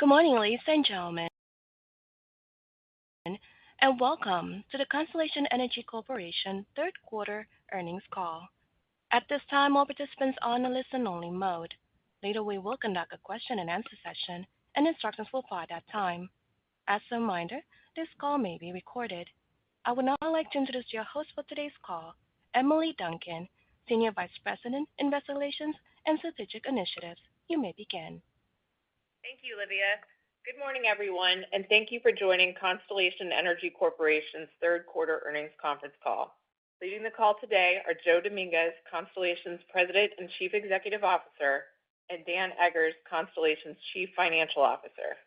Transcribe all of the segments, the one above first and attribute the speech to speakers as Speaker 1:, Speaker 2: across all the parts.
Speaker 1: Good morning, ladies and gentlemen, and welcome to the Constellation Energy Corporation third quarter earnings call. At this time, all participants are on a listen-only mode. Later, we will conduct a question-and-answer session, and instructions will follow at that time. As a reminder, this call may be recorded. I would now like to introduce your host for today's call, Emily Duncan, Senior Vice President, Investor Relations and Strategic Initiatives. You may begin.
Speaker 2: Thank you, Livia. Good morning, everyone, and thank you for joining Constellation Energy Corporation's third quarter earnings conference call. Leading the call today are Joe Dominguez, Constellation's President and Chief Executive Officer, and Dan Eggers, Constellation's Chief Financial Officer.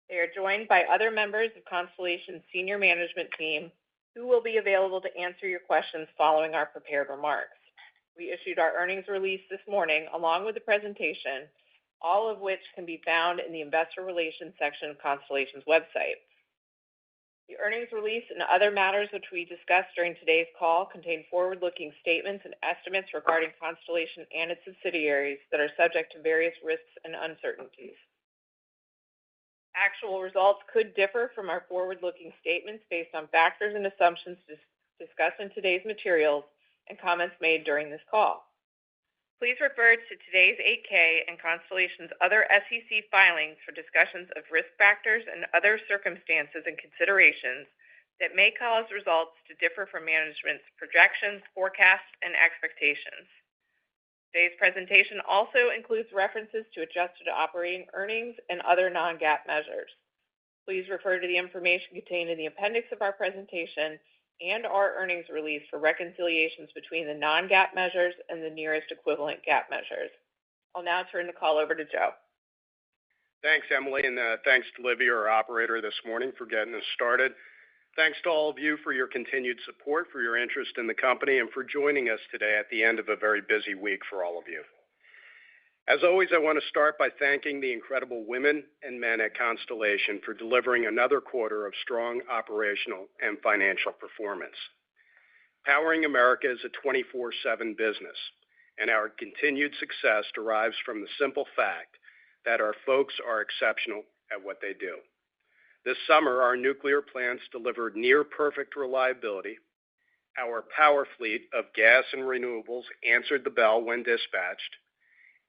Speaker 2: They are joined by other members of Constellation's senior management team who will be available to answer your questions following our prepared remarks. We issued our earnings release this morning along with the presentation, all of which can be found in the Investor Relations section of Constellation's website. The earnings release and other matters which we discussed during today's call contain forward-looking statements and estimates regarding Constellation and its subsidiaries that are subject to various risks and uncertainties. Actual results could differ from our forward-looking statements based on factors and assumptions discussed in today's materials and comments made during this call. Please refer to today's 8-K and Constellation's other SEC filings for discussions of risk factors and other circumstances and considerations that may cause results to differ from management's projections, forecasts, and expectations. Today's presentation also includes references to adjusted operating earnings and other non-GAAP measures. Please refer to the information contained in the appendix of our presentation and our earnings release for reconciliations between the non-GAAP measures and the nearest equivalent GAAP measures. I'll now turn the call over to Joe.
Speaker 3: Thanks, Emily, and thanks to Livia, our operator, this morning for getting us started. Thanks to all of you for your continued support, for your interest in the company, and for joining us today at the end of a very busy week for all of you. As always, I want to start by thanking the incredible women and men at Constellation for delivering another quarter of strong operational and financial performance. Powering America is a 24/7 business, and our continued success derives from the simple fact that our folks are exceptional at what they do. This summer, our nuclear plants delivered near-perfect reliability. Our power fleet of gas and renewables answered the bell when dispatched,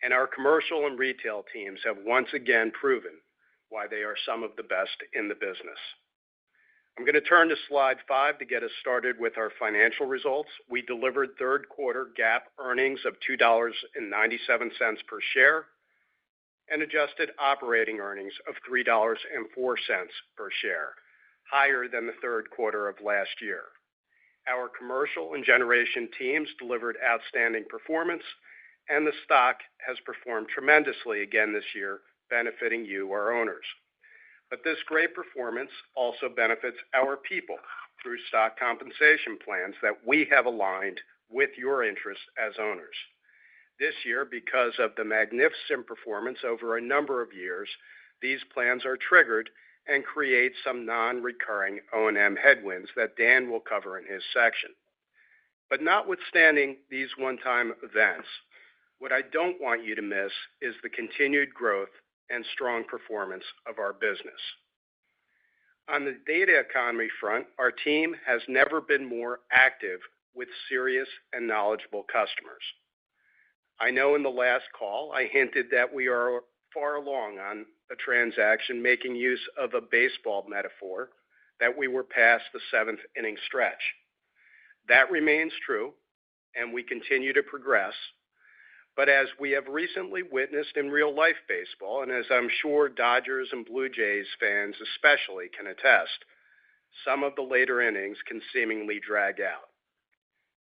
Speaker 3: and our commercial and retail teams have once again proven why they are some of the best in the business. I'm going to turn to slide 5 to get us started with our financial results. We delivered third quarter GAAP earnings of $2.97 per share and adjusted operating earnings of $3.04 per share, higher than the third quarter of last year. Our commercial and generation teams delivered outstanding performance, and the stock has performed tremendously again this year, benefiting you, our owners. But this great performance also benefits our people through stock compensation plans that we have aligned with your interests as owners. This year, because of the magnificent performance over a number of years, these plans are triggered and create some non-recurring O&M headwinds that Dan will cover in his section. But notwithstanding these one-time events, what I don't want you to miss is the continued growth and strong performance of our business. On the data economy front, our team has never been more active with serious and knowledgeable customers. I know in the last call I hinted that we are far along on a transaction making use of a baseball metaphor, that we were past the seventh inning stretch. That remains true, and we continue to progress. But as we have recently witnessed in real-life baseball, and as I'm sure Dodgers and Blue Jays fans especially can attest, some of the later innings can seemingly drag out.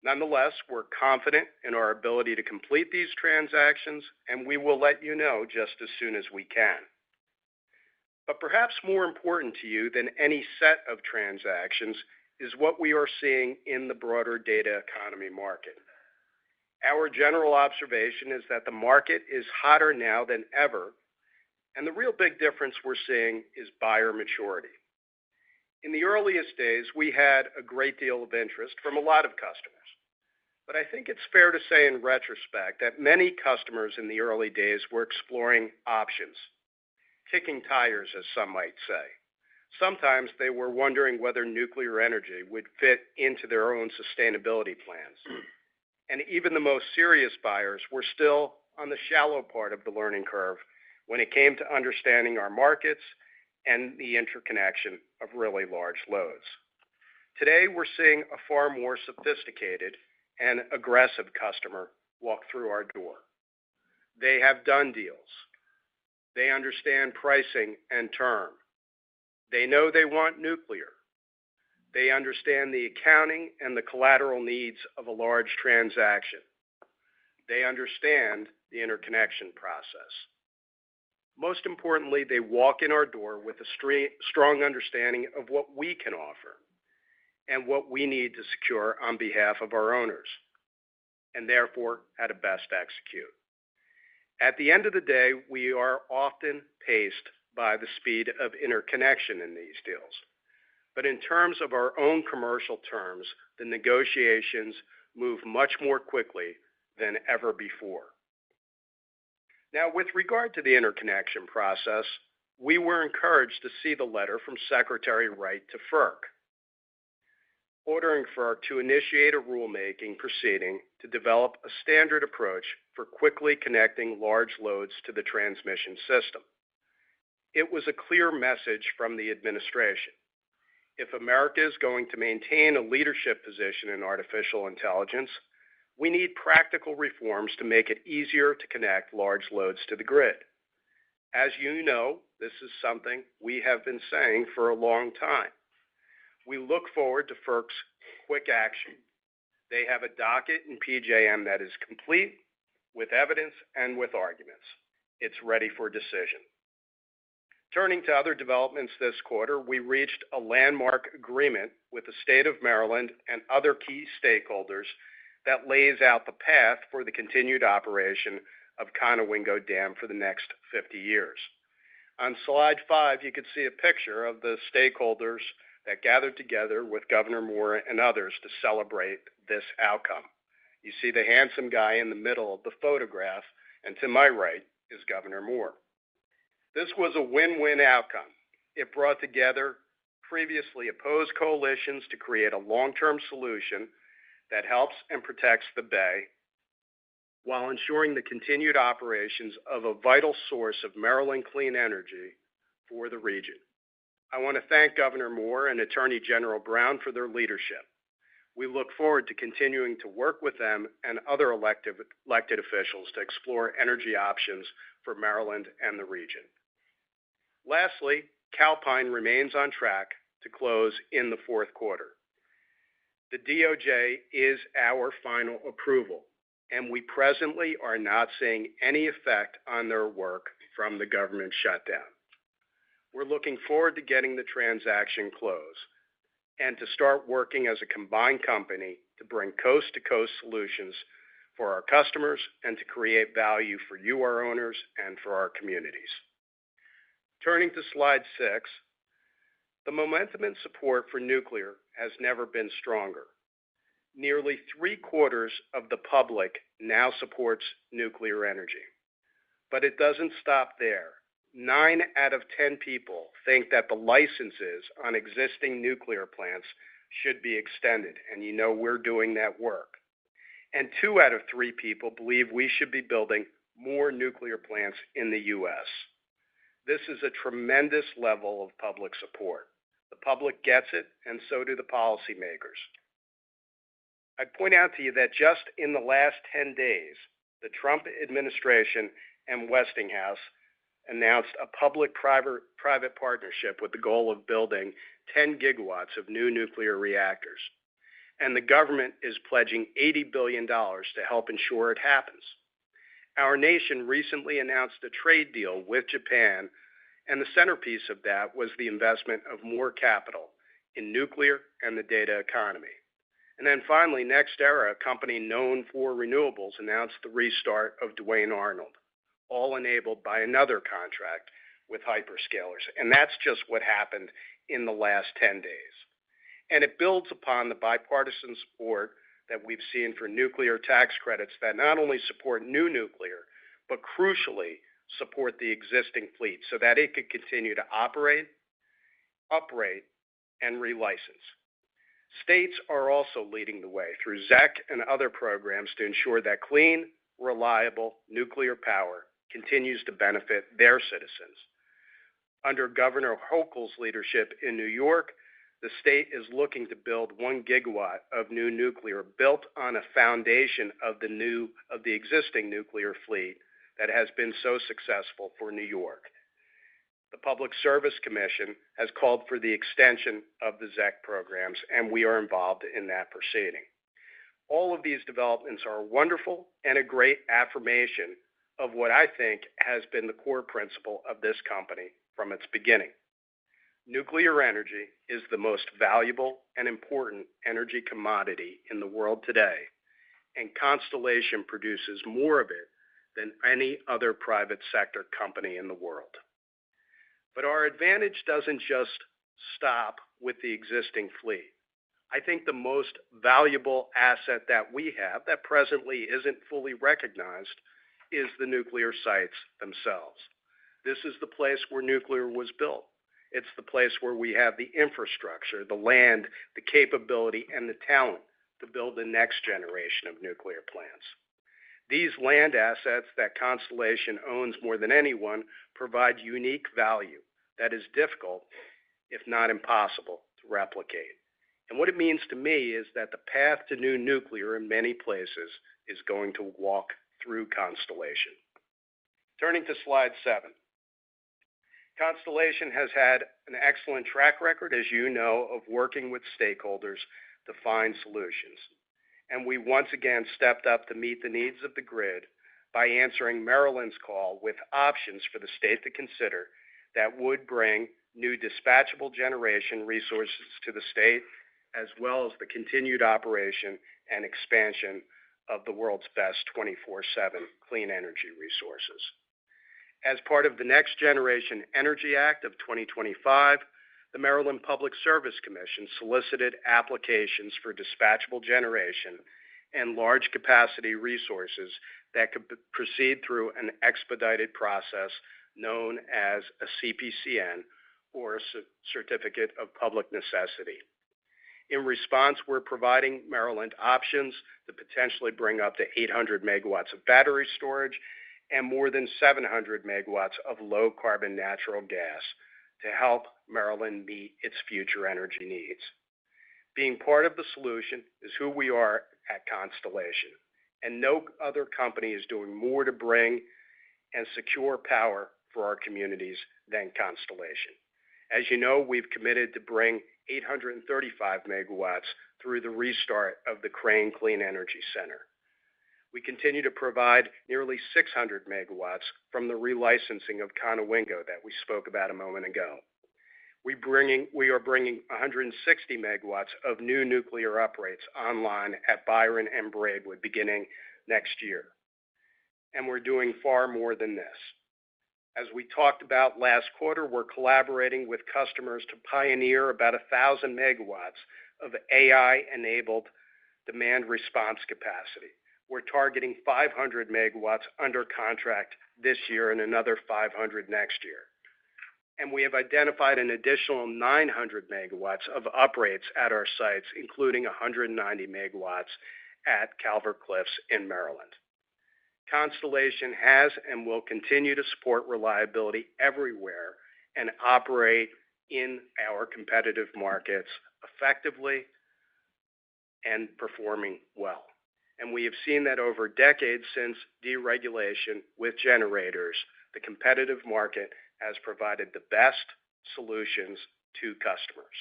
Speaker 3: Nonetheless, we're confident in our ability to complete these transactions, and we will let you know just as soon as we can. But perhaps more important to you than any set of transactions is what we are seeing in the broader data economy market. Our general observation is that the market is hotter now than ever, and the real big difference we're seeing is buyer maturity. In the earliest days, we had a great deal of interest from a lot of customers, but I think it's fair to say in retrospect that many customers in the early days were exploring options. kicking tires, as some might say. Sometimes they were wondering whether nuclear energy would fit into their own sustainability plans. And even the most serious buyers were still on the shallow part of the learning curve when it came to understanding our markets and the interconnection of really large loads. Today, we're seeing a far more sophisticated and aggressive customer walk through our door. They have done deals. They understand pricing and term. They know they want nuclear. They understand the accounting and the collateral needs of a large transaction. They understand the interconnection process. Most importantly, they walk in our door with a strong understanding of what we can offer and what we need to secure on behalf of our owners, and therefore how to best execute. At the end of the day, we are often paced by the speed of interconnection in these deals. But in terms of our own commercial terms, the negotiations move much more quickly than ever before. Now, with regard to the interconnection process, we were encouraged to see the letter from Secretary Wright to FERC, ordering FERC to initiate a rulemaking proceeding to develop a standard approach for quickly connecting large loads to the transmission system. It was a clear message from the administration. If America is going to maintain a leadership position in artificial intelligence, we need practical reforms to make it easier to connect large loads to the grid. As you know, this is something we have been saying for a long time. We look forward to FERC's quick action. They have a docket in PJM that is complete, with evidence and with arguments. It's ready for decision. Turning to other developments this quarter, we reached a landmark agreement with the state of Maryland and other key stakeholders that lays out the path for the continued operation of Conowingo Dam for the next 50 years. On slide 5, you can see a picture of the stakeholders that gathered together with Governor Moore and others to celebrate this outcome. You see the handsome guy in the middle of the photograph, and to my right is Governor Moore. This was a win-win outcome. It brought together previously opposed coalitions to create a long-term solution that helps and protects the Bay while ensuring the continued operations of a vital source of Maryland clean energy for the region. I want to thank Governor Moore and Attorney General Brown for their leadership. We look forward to continuing to work with them and other elected officials to explore energy options for Maryland and the region. Lastly, Calpine remains on track to close in the fourth quarter. The DOJ is our final approval, and we presently are not seeing any effect on their work from the government shutdown. We're looking forward to getting the transaction closed and to start working as a combined company to bring coast-to-coast solutions for our customers and to create value for you, our owners, and for our communities. Turning to slide 6, the momentum and support for nuclear has never been stronger. Nearly 3/4 of the public now supports nuclear energy. But it doesn't stop there. 9 out of 10 people think that the licenses on existing nuclear plants should be extended, and you know we're doing that work. And 2 out of 3 people believe we should be building more nuclear plants in the U.S. This is a tremendous level of public support. The public gets it, and so do the policymakers. I'd point out to you that just in the last 10 days, the Trump administration and Westinghouse announced a public-private partnership with the goal of building 10 gigawatts of new nuclear reactors. And the government is pledging $80 billion to help ensure it happens. Our nation recently announced a trade deal with Japan, and the centerpiece of that was the investment of more capital in nuclear and the data economy. And then finally, NextEra, a company known for renewables, announced the restart of Duane Arnold, all enabled by another contract with hyperscalers. And that's just what happened in the last 10 days. And it builds upon the bipartisan support that we've seen for nuclear tax credits that not only support new nuclear, but crucially support the existing fleet so that it could continue to operate, uprate, and relicense. States are also leading the way through ZEC and other programs to ensure that clean, reliable nuclear power continues to benefit their citizens. Under Governor Hochul's leadership in New York, the state is looking to build 1 gigawatt of new nuclear built on a foundation of the existing nuclear fleet that has been so successful for New York. The Public Service Commission has called for the extension of the ZEC programs, and we are involved in that proceeding. All of these developments are wonderful and a great affirmation of what I think has been the core principle of this company from its beginning. Nuclear energy is the most valuable and important energy commodity in the world today, and Constellation produces more of it than any other private sector company in the world. But our advantage doesn't just stop with the existing fleet. I think the most valuable asset that we have that presently isn't fully recognized is the nuclear sites themselves. This is the place where nuclear was built. It's the place where we have the infrastructure, the land, the capability, and the talent to build the next generation of nuclear plants. These land assets that Constellation owns more than anyone provide unique value that is difficult, if not impossible, to replicate. And what it means to me is that the path to new nuclear in many places is going to walk through Constellation. Turning to slide 7. Constellation has had an excellent track record, as you know, of working with stakeholders to find solutions. And we once again stepped up to meet the needs of the grid by answering Maryland's call with options for the state to consider that would bring new dispatchable generation resources to the state, as well as the continued operation and expansion of the world's best 24/7 clean energy resources. As part of the Next Generation Energy Act of 2025, the Maryland Public Service Commission solicited applications for dispatchable generation and large capacity resources that could proceed through an expedited process known as a CPCN, or a Certificate of Public Necessity. In response, we're providing Maryland options to potentially bring up to 800 megawatts of battery storage and more than 700 megawatts of low-carbon natural gas to help Maryland meet its future energy needs. Being part of the solution is who we are at Constellation, and no other company is doing more to bring and secure power for our communities than Constellation. As you know, we've committed to bring 835 megawatts through the restart of the Crane Clean Energy Center. We continue to provide nearly 600 megawatts from the relicensing of Conowingo that we spoke about a moment ago. We are bringing 160 megawatts of new nuclear uprates online at Byron and Braidwood beginning next year. And we're doing far more than this. As we talked about last quarter, we're collaborating with customers to pioneer about 1,000 megawatts of AI-enabled demand response capacity. We're targeting 500 megawatts under contract this year and another 500 next year. And we have identified an additional 900 megawatts of uprates at our sites, including 190 megawatts at Calvert Cliffs in Maryland. Constellation has and will continue to support reliability everywhere and operate in our competitive markets effectively and performing well. And we have seen that over decades since deregulation with generators, the competitive market has provided the best solutions to customers.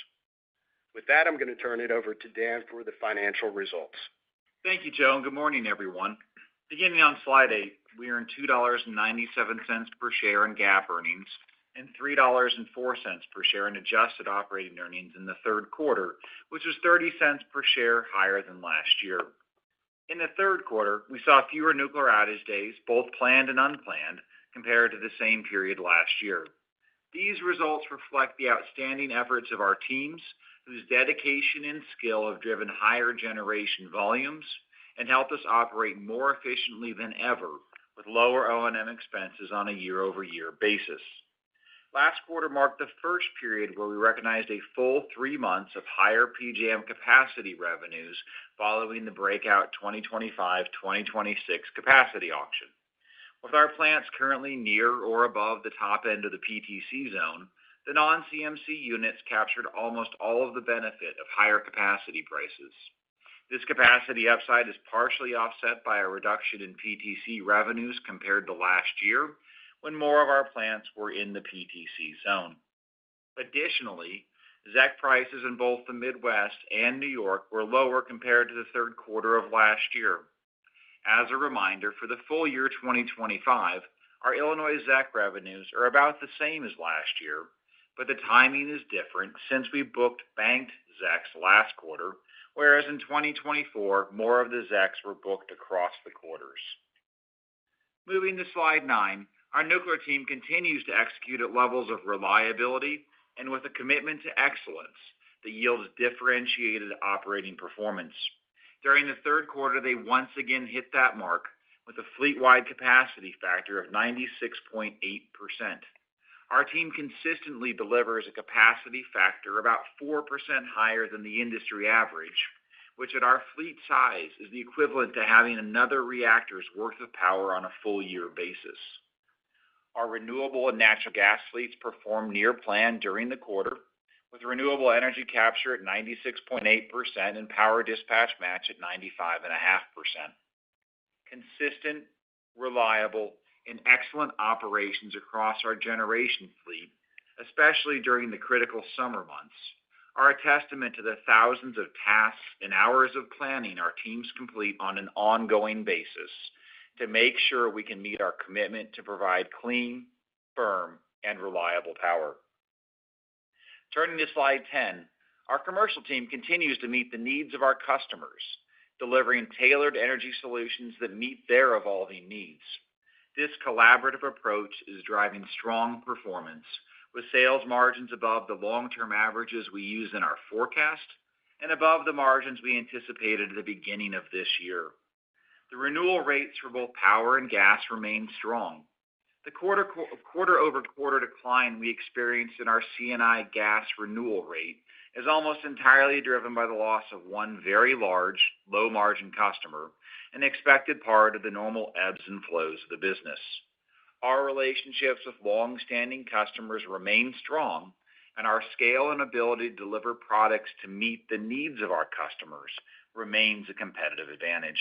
Speaker 3: With that, I'm going to turn it over to Dan for the financial results.
Speaker 4: Thank you, Joe, and good morning, everyone. Beginning on slide 8, we earned $2.97 per share in GAAP earnings and $3.04 per share in adjusted operating earnings in the third quarter, which was 30 cents per share higher than last year. In the third quarter, we saw fewer nuclear outage days, both planned and unplanned, compared to the same period last year. These results reflect the outstanding efforts of our teams, whose dedication and skill have driven higher generation volumes and helped us operate more efficiently than ever with lower O&M expenses on a year-over-year basis. Last quarter marked the first period where we recognized a full 3 months of higher PJM capacity revenues following the breakout 2025-2026 capacity auction. With our plants currently near or above the top end of the PTC zone, the non-CMC units captured almost all of the benefit of higher capacity prices. This capacity upside is partially offset by a reduction in PTC revenues compared to last year, when more of our plants were in the PTC zone. Additionally, ZEC prices in both the Midwest and New York were lower compared to the third quarter of last year. As a reminder, for the full year 2025, our Illinois ZEC revenues are about the same as last year, but the timing is different since we booked banked ZECs last quarter, whereas in 2024, more of the ZECs were booked across the quarters. Moving to slide 9, our nuclear team continues to execute at levels of reliability and with a commitment to excellence that yields differentiated operating performance. During the third quarter, they once again hit that mark with a fleet-wide capacity factor of 96.8%. Our team consistently delivers a capacity factor about 4% higher than the industry average, which at our fleet size is the equivalent to having another reactor's worth of power on a full-year basis. Our renewable and natural gas fleets performed near plan during the quarter, with renewable energy capture at 96.8% and power dispatch match at 95.5%. Consistent, reliable, and excellent operations across our generation fleet, especially during the critical summer months, are a testament to the thousands of tasks and hours of planning our teams complete on an ongoing basis to make sure we can meet our commitment to provide clean, firm, and reliable power. Turning to slide 10, our commercial team continues to meet the needs of our customers, delivering tailored energy solutions that meet their evolving needs. This collaborative approach is driving strong performance, with sales margins above the long-term averages we use in our forecast and above the margins we anticipated at the beginning of this year. The renewal rates for both power and gas remain strong. The quarter-over-quarter decline we experienced in our C&I gas renewal rate is almost entirely driven by the loss of one very large, low-margin customer, an expected part of the normal ebbs and flows of the business. Our relationships with long-standing customers remain strong, and our scale and ability to deliver products to meet the needs of our customers remains a competitive advantage.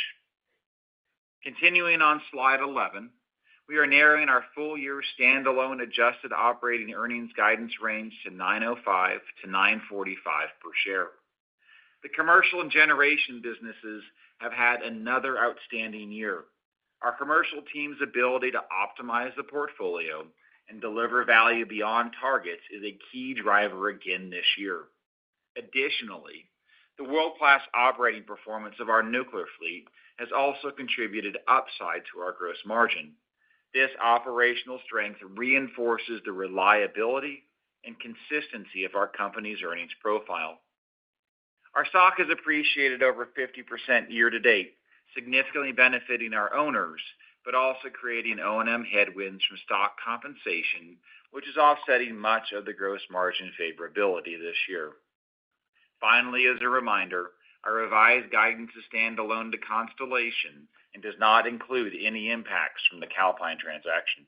Speaker 4: Continuing on slide 11, we are narrowing our full-year standalone adjusted operating earnings guidance range to $9.05 to $9.45 per share. The commercial and generation businesses have had another outstanding year. Our commercial team's ability to optimize the portfolio and deliver value beyond targets is a key driver again this year. Additionally, the world-class operating performance of our nuclear fleet has also contributed upside to our gross margin. This operational strength reinforces the reliability and consistency of our company's earnings profile. Our stock has appreciated over 50% year-to-date, significantly benefiting our owners, but also creating O&M headwinds from stock compensation, which is offsetting much of the gross margin favorability this year. Finally, as a reminder, our revised guidance is standalone to Constellation and does not include any impacts from the Calpine transaction.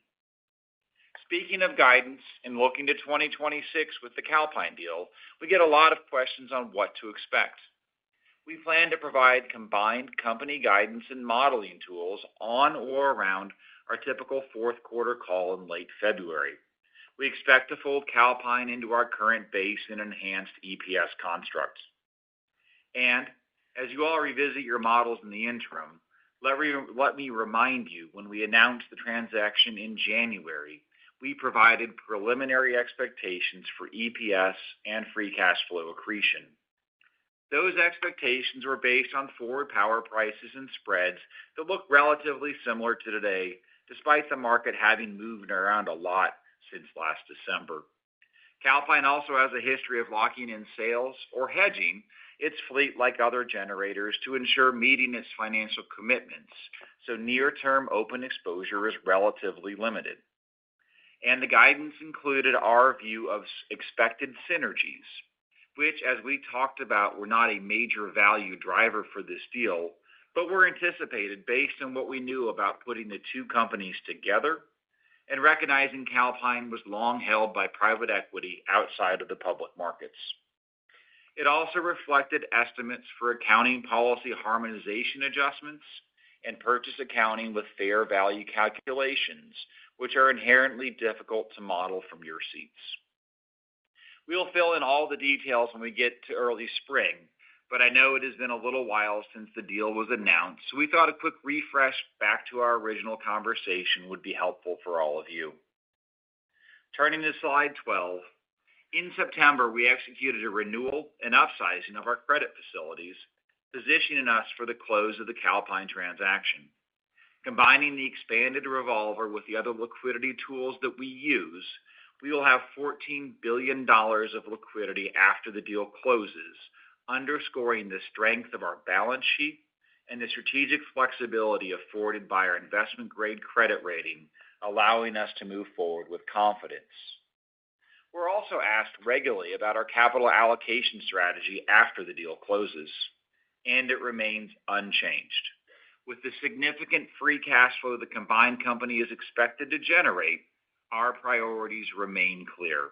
Speaker 4: Speaking of guidance and looking to 2026 with the Calpine deal, we get a lot of questions on what to expect. We plan to provide combined company guidance and modeling tools on or around our typical fourth quarter call in late February. We expect to fold Calpine into our current base and enhanced EPS constructs. And as you all revisit your models in the interim, let me remind you, when we announced the transaction in January, we provided preliminary expectations for EPS and free cash flow accretion. Those expectations were based on forward power prices and spreads that look relatively similar to today, despite the market having moved around a lot since last December. Calpine also has a history of locking in sales or hedging its fleet like other generators to ensure meeting its financial commitments, so near-term open exposure is relatively limited. And the guidance included our view of expected synergies, which, as we talked about, were not a major value driver for this deal, but were anticipated based on what we knew about putting the two companies together and recognizing Calpine was long held by private equity outside of the public markets. It also reflected estimates for accounting policy harmonization adjustments and purchase accounting with fair value calculations, which are inherently difficult to model from your seats. We'll fill in all the details when we get to early spring, but I know it has been a little while since the deal was announced, so we thought a quick refresh back to our original conversation would be helpful for all of you. Turning to slide 12, in September, we executed a renewal and upsizing of our credit facilities, positioning us for the close of the Calpine transaction. Combining the expanded revolver with the other liquidity tools that we use, we will have $14 billion of liquidity after the deal closes, underscoring the strength of our balance sheet and the strategic flexibility afforded by our investment-grade credit rating, allowing us to move forward with confidence. We're also asked regularly about our capital allocation strategy after the deal closes, and it remains unchanged. With the significant free cash flow the combined company is expected to generate, our priorities remain clear.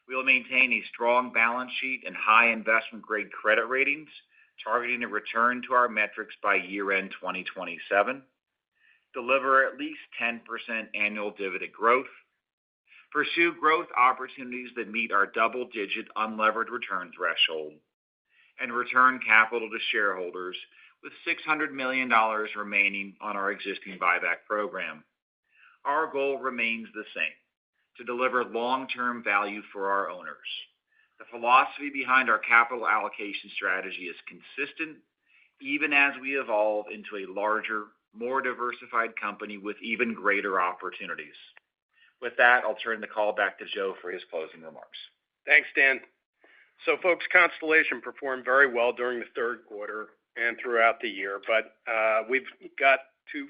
Speaker 4: We will maintain a strong balance sheet and high investment-grade credit ratings, targeting a return to our metrics by year-end 2027, deliver at least 10% annual dividend growth, pursue growth opportunities that meet our double-digit unlevered return threshold, and return capital to shareholders with $600 million remaining on our existing buyback program. Our goal remains the same: to deliver long-term value for our owners. The philosophy behind our capital allocation strategy is consistent, even as we evolve into a larger, more diversified company with even greater opportunities. With that, I'll turn the call back to Joe for his closing remarks.
Speaker 3: Thanks, Dan. So, folks, Constellation performed very well during the third quarter and throughout the year, but we've got 2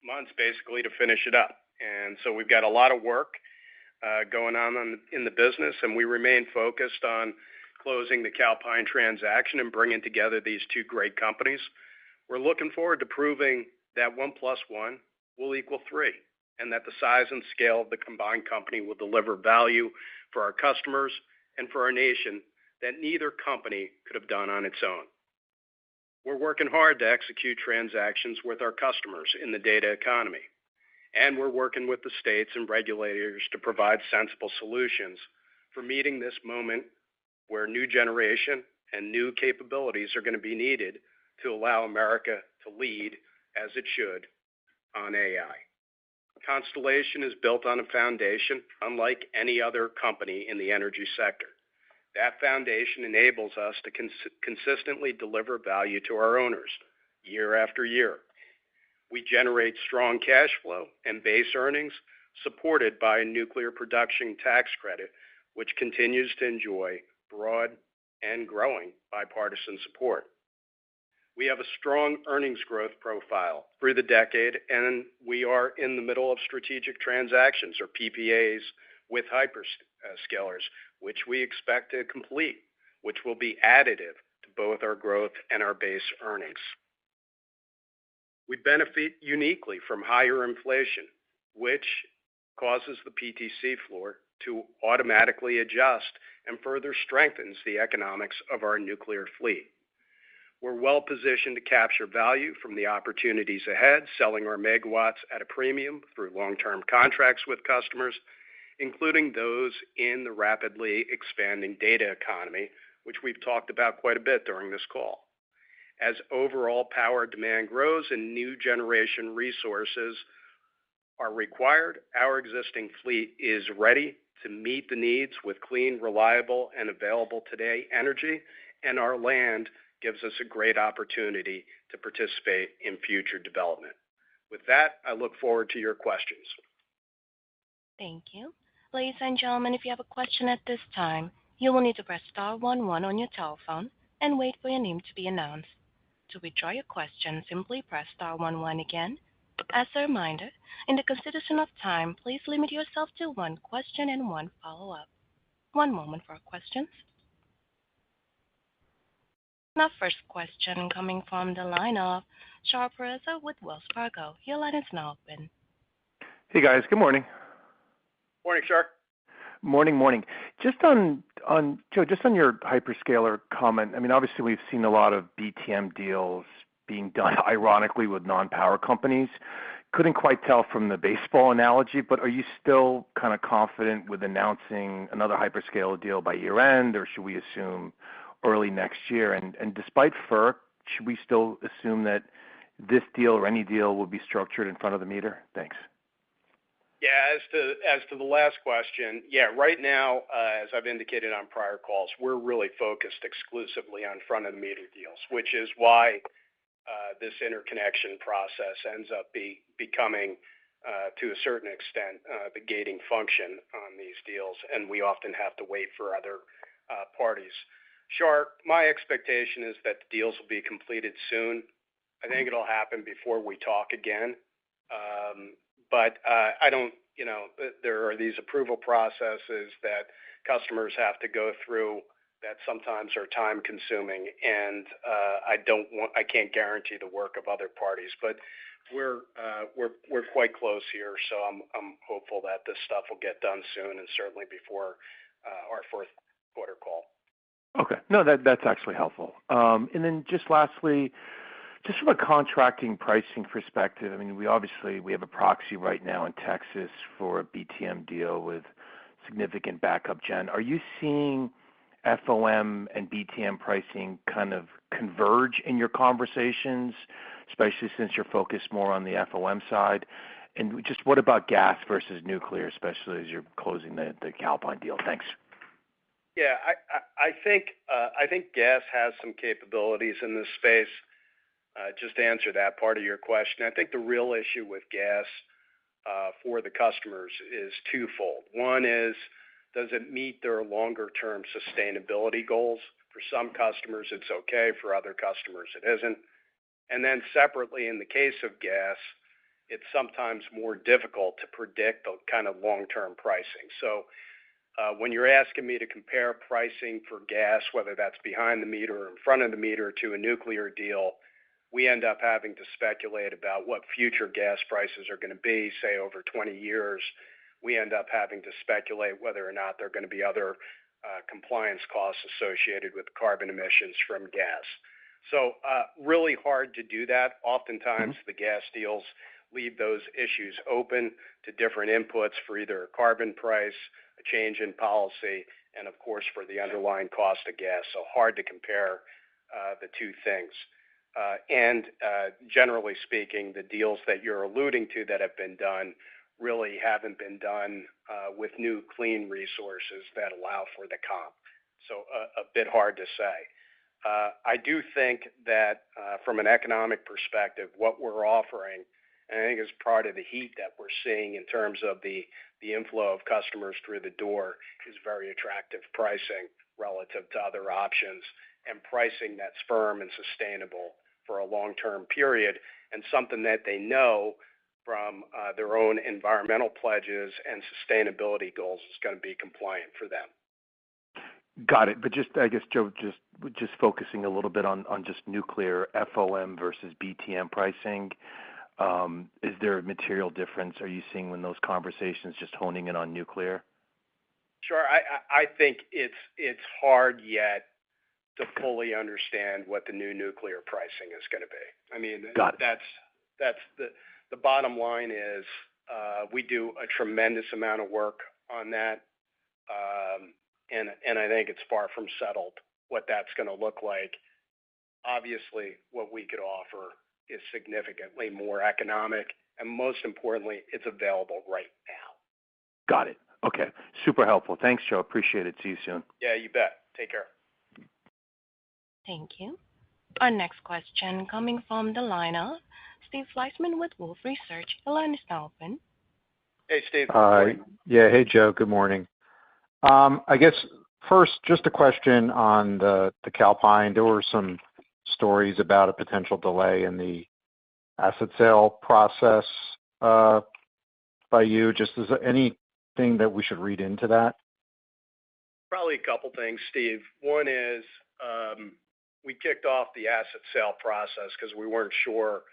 Speaker 3: months basically to finish it up. And so we've got a lot of work going on in the business, and we remain focused on closing the Calpine transaction and bringing together these 2 great companies. We're looking forward to proving that 1 + 1 will equal 3, and that the size and scale of the combined company will deliver value for our customers and for our nation that neither company could have done on its own. We're working hard to execute transactions with our customers in the data economy, and we're working with the states and regulators to provide sensible solutions for meeting this moment where new generation and new capabilities are going to be needed to allow America to lead, as it should, on AI. Constellation is built on a foundation unlike any other company in the energy sector. That foundation enables us to consistently deliver value to our owners year after year. We generate strong cash flow and base earnings supported by a nuclear production tax credit, which continues to enjoy broad and growing bipartisan support. We have a strong earnings growth profile through the decade, and we are in the middle of strategic transactions, or PPAs, with hyperscalers, which we expect to complete, which will be additive to both our growth and our base earnings. We benefit uniquely from higher inflation, which causes the PTC floor to automatically adjust and further strengthens the economics of our nuclear fleet. We're well positioned to capture value from the opportunities ahead, selling our megawatts at a premium through long-term contracts with customers, including those in the rapidly expanding data economy, which we've talked about quite a bit during this call. As overall power demand grows and new generation resources are required, our existing fleet is ready to meet the needs with clean, reliable, and available today energy, and our land gives us a great opportunity to participate in future development. With that, I look forward to your questions.
Speaker 1: Thank you. Ladies and gentlemen, if you have a question at this time, you will need to press star 11 on your telephone and wait for your name to be announced. To withdraw your question, simply press star 11 again. As a reminder, in the consideration of time, please limit yourself to one question and one follow-up. One moment for questions. Now, first question coming from the line of Shar Pourreza with Wells Fargo. Your line is now open.
Speaker 5: Hey, guys. Good morning.
Speaker 3: Morning, Shar.
Speaker 5: Morning. Just on Joe, just on your hyperscaler comment, I mean, obviously we've seen a lot of BTM deals being done ironically with non-power companies. Couldn't quite tell from the baseball analogy, but are you still kind of confident with announcing another hyperscaler deal by year end, or should we assume early next year? And despite FERC, should we still assume that this deal or any deal will be structured in front of the meter? Thanks.
Speaker 3: Yeah, as to the last question, yeah, right now, as I've indicated on prior calls, we're really focused exclusively on front of the meter deals, which is why this interconnection process ends up becoming, to a certain extent, the gating function on these deals, and we often have to wait for other parties. Shar, my expectation is that the deals will be completed soon. I think it'll happen before we talk again. But I don't, there are these approval processes that customers have to go through that sometimes are time consuming, and I can't guarantee the work of other parties, but we're quite close here, so I'm hopeful that this stuff will get done soon and certainly before our fourth quarter call.
Speaker 5: Okay. No, that's actually helpful. And then just lastly, just from a contracting pricing perspective, I mean, we have a proxy right now in Texas for a BTM deal with significant backup gen. Are you seeing FOM and BTM pricing kind of converge in your conversations, especially since you're focused more on the FOM side? And just what about gas versus nuclear, especially as you're closing the Calpine deal? Thanks.
Speaker 3: Yeah, I think gas has some capabilities in this space. Just to answer that part of your question, I think the real issue with gas for the customers is twofold. One is, does it meet their longer-term sustainability goals? For some customers, it's okay. For other customers, it isn't. And then separately, in the case of gas, it's sometimes more difficult to predict the kind of long-term pricing. So when you're asking me to compare pricing for gas, whether that's behind the meter or in front of the meter, to a nuclear deal, we end up having to speculate about what future gas prices are going to be, say, over 20 years. We end up having to speculate whether or not there are going to be other compliance costs associated with carbon emissions from gas. So really hard to do that. Oftentimes, the gas deals leave those issues open to different inputs for either a carbon price, a change in policy, and of course for the underlying cost of gas. So hard to compare the two things. And generally speaking, the deals that you're alluding to that have been done really haven't been done with new clean resources that allow for the comp. So a bit hard to say. I do think that from an economic perspective, what we're offering, and I think is part of the heat that we're seeing in terms of the inflow of customers through the door, is very attractive pricing relative to other options, and pricing that's firm and sustainable for a long-term period, and something that they know from their own environmental pledges and sustainability goals is going to be compliant for them.
Speaker 5: Got it. But just, I guess, Joe, just focusing a little bit on just nuclear FOM versus BTM pricing, is there a material difference are you seeing when those conversations just honing in on nuclear?
Speaker 3: Sure. I think it's hard yet to fully understand what the new nuclear pricing is going to be. I mean, that's the bottom line is we do a tremendous amount of work on that, and I think it's far from settled what that's going to look like. Obviously, what we could offer is significantly more economic, and most importantly, it's available right now.
Speaker 5: Got it. Okay. Super helpful. Thanks, Joe. Appreciate it. See you soon.
Speaker 3: Yeah, you bet. Take care.
Speaker 1: Thank you. Our next question coming from the line of Steve Fleishman with Wolfe Research. The line is now open.
Speaker 3: Hey, Steve. Good morning.
Speaker 6: Yeah. Hey, Joe. Good morning. I guess first, just a question on the Calpine. There were some stories about a potential delay in the asset sale process by you. Just is there anything that we should read into that?
Speaker 3: Probably a couple things, Steve. One is we kicked off the asset sale process because we weren't sure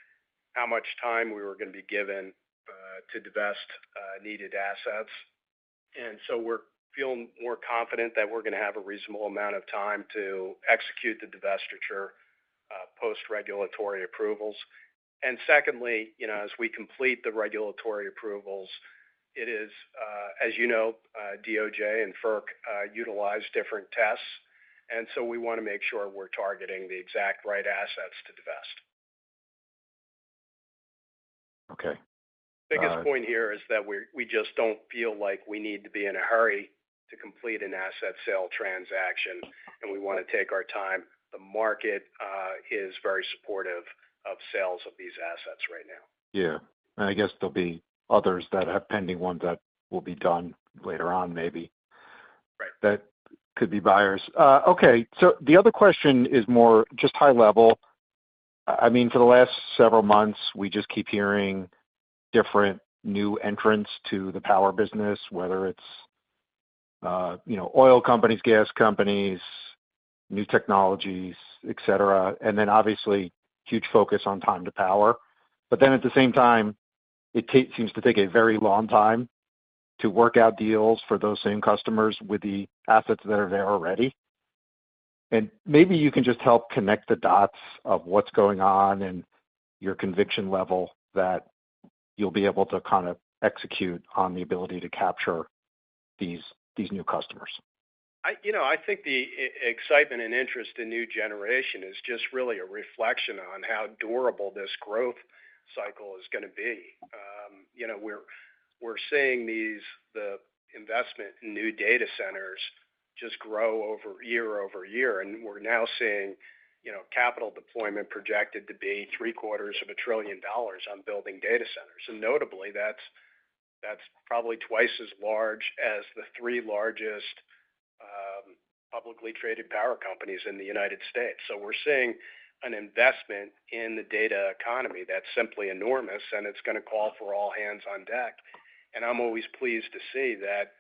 Speaker 3: how much time we were going to be given to divest needed assets. And so we're feeling more confident that we're going to have a reasonable amount of time to execute the divestiture post-regulatory approvals. And secondly, as we complete the regulatory approvals, it is, as you know, DOJ and FERC utilize different tests. And so we want to make sure we're targeting the exact right assets to divest.
Speaker 6: Okay.
Speaker 3: Biggest point here is that we just don't feel like we need to be in a hurry to complete an asset sale transaction, and we want to take our time. The market is very supportive of sales of these assets right now.
Speaker 6: Yeah. And I guess there'll be others that have pending ones that will be done later on, maybe.
Speaker 3: Right.
Speaker 6: That could be buyers. Okay. So the other question is more just high level. I mean, for the last several months, we just keep hearing different new entrants to the power business, whether it's, oil companies, gas companies, new technologies, et cetera. And then obviously huge focus on time to power. But then at the same time, it seems to take a very long time to work out deals for those same customers with the assets that are there already. And maybe you can just help connect the dots of what's going on and your conviction level that you'll be able to kind of execute on the ability to capture these new customers.
Speaker 3: I think the excitement and interest in new generation is just really a reflection on how durable this growth cycle is going to be. We're seeing the investment in new data centers just grow over year, and we're now seeing capital deployment projected to be $750 billion on building data centers, and notably that's probably twice as large as the three largest publicly traded power companies in the United States. So we're seeing an investment in the data economy that's simply enormous, and it's going to call for all hands on deck. And I'm always pleased to see that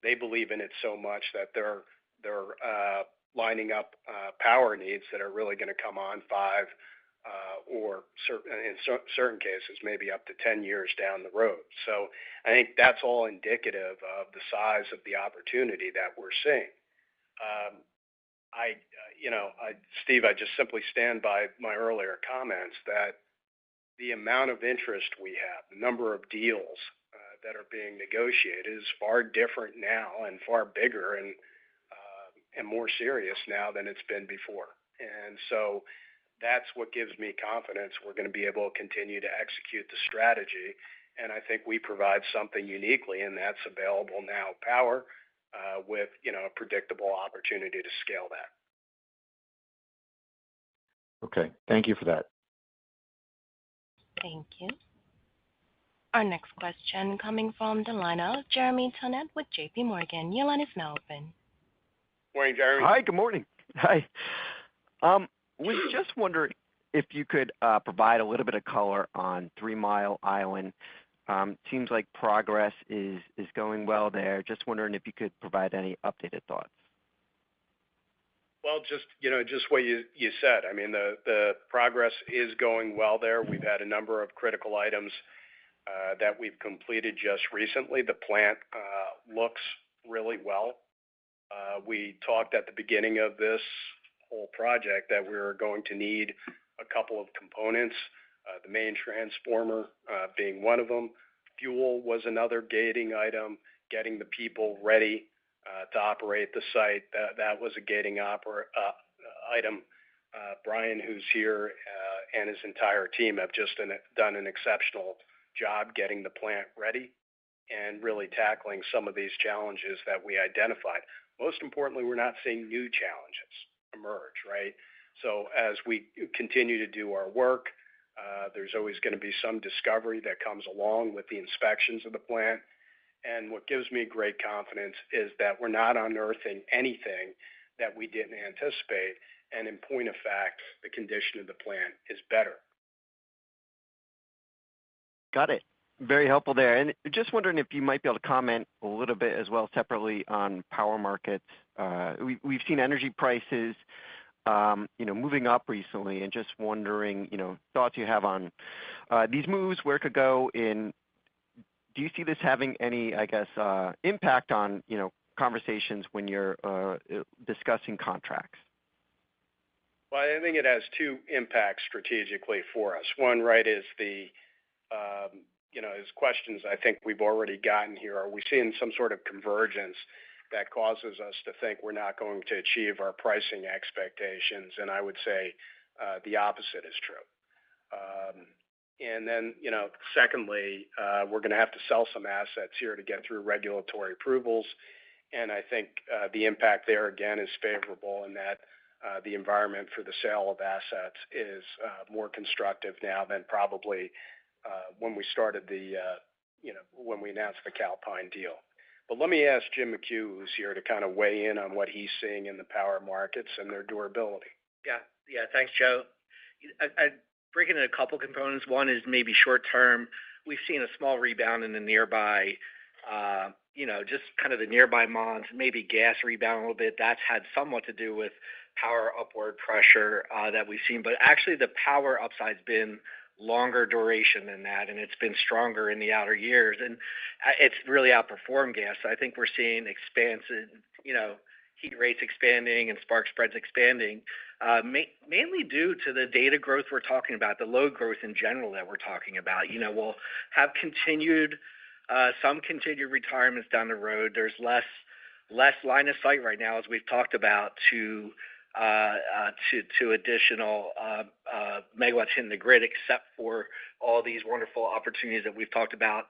Speaker 3: they believe in it so much that they're lining up power needs that are really going to come on 5 or in certain cases maybe up to 10 years down the road. So I think that's all indicative of the size of the opportunity that we're seeing. Steve, I just simply stand by my earlier comments that the amount of interest we have, the number of deals that are being negotiated is far different now and far bigger and more serious now than it's been before. And so that's what gives me confidence we're going to be able to continue to execute the strategy. And I think we provide something uniquely, and that's available now power with a predictable opportunity to scale that.
Speaker 6: Okay. Thank you for that.
Speaker 1: Thank you. Our next question coming from the line of Jeremy Tonet with J.P. Morgan. Your line is now open.
Speaker 3: Morning, Jeremy.
Speaker 7: Hi, good morning. Hi. Was just wondering if you could provide a little bit of color on 3 Mile Island. Seems like progress is going well there. Just wondering if you could provide any updated thoughts.
Speaker 3: Well, just what you said. I mean, the progress is going well there. We've had a number of critical items that we've completed just recently. The plant looks really well. We talked at the beginning of this whole project that we were going to need a couple of components, the main transformer being one of them. Fuel was another gating item, getting the people ready to operate the site. That was a gating item. Brian, who's here, and his entire team have just done an exceptional job getting the plant ready and really tackling some of these challenges that we identified. Most importantly, we're not seeing new challenges emerge, right? So as we continue to do our work, There's always going to be some discovery that comes along with the inspections of the plant. And what gives me great confidence is that we're not unearthing anything that we didn't anticipate. And in point of fact, the condition of the plant is better.
Speaker 7: Got it. Very helpful there. And just wondering if you might be able to comment a little bit as well separately on power markets. We've seen energy prices, moving up recently, and just wondering, thoughts you have on these moves, where it could go in. Do you see this having any, impact on, conversations when you're discussing contracts?
Speaker 3: Well, I think it has two impacts strategically for us. One, right, is is questions I think we've already gotten here. Are we seeing some sort of convergence that causes us to think we're not going to achieve our pricing expectations? And I would say the opposite is true. And then, secondly, we're going to have to sell some assets here to get through regulatory approvals. And I think the impact there, again, is favorable in that the environment for the sale of assets is more constructive now than probably when we started when we announced the Calpine deal. But let me ask Jim McHugh, who's here, to kind of weigh in on what he's seeing in the power markets and their durability.
Speaker 8: Yeah. Thanks, Joe. I'd break it into a couple components. One is maybe short term. We've seen a small rebound in the nearby, just kind of the nearby months, maybe gas rebound a little bit. That's had somewhat to do with power upward pressure that we've seen. But actually, the power upside's been longer duration than that, and it's been stronger in the outer years, and it's really outperformed gas. So I think we're seeing expansive, heat rates expanding and spark spreads expanding, mainly due to the data growth we're talking about, the load growth in general that we're talking about. We'll have some continued retirements down the road. There's less line of sight right now, as we've talked about, to additional megawatts in the grid, except for all these wonderful opportunities that we've talked about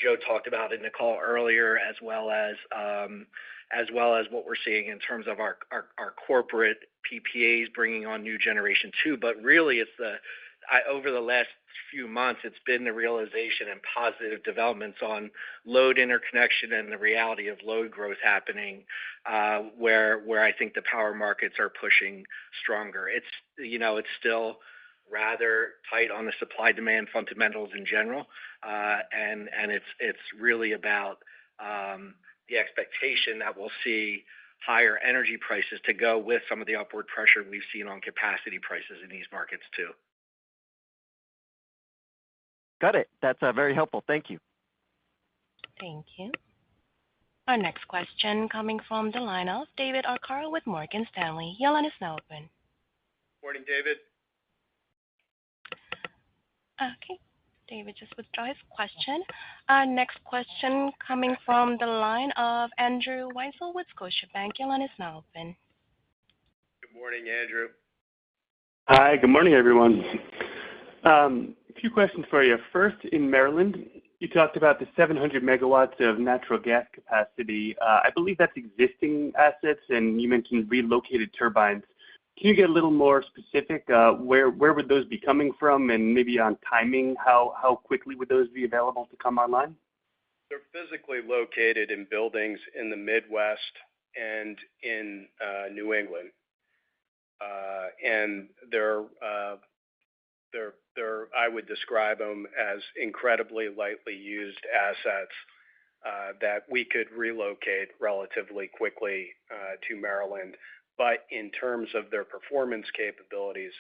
Speaker 8: Joe talked about in the call earlier, as well as what we're seeing in terms of our corporate PPAs bringing on new generation too. But really, it's over the last few months, it's been the realization and positive developments on load interconnection and the reality of load growth happening, where I think the power markets are pushing stronger. It's still rather tight on the supply demand fundamentals in general, and it's really about the expectation that we'll see higher energy prices to go with some of the upward pressure we've seen on capacity prices in these markets too.
Speaker 7: Got it. That's very helpful. Thank you.
Speaker 1: Thank you. Our next question coming from the line of David Arcaro with Morgan Stanley. Your line is now open.
Speaker 3: Morning, David.
Speaker 1: Okay. David just withdraw his question. Our next question coming from the line of Andrew Weisel with Scotiabank. Your line is now open.
Speaker 3: Good morning, Andrew.
Speaker 9: Hi, good morning, everyone. A few questions for you. First, in Maryland, you talked about the 700 megawatts of natural gas capacity. I believe that's existing assets, and you mentioned relocated turbines. Can you get a little more specific? Where would those be coming from, and maybe on timing, how quickly would those be available to come online?
Speaker 3: They're physically located in buildings in the Midwest and in New England, and they're I would describe them as incredibly lightly used assets that we could relocate relatively quickly to Maryland. But in terms of their performance capabilities,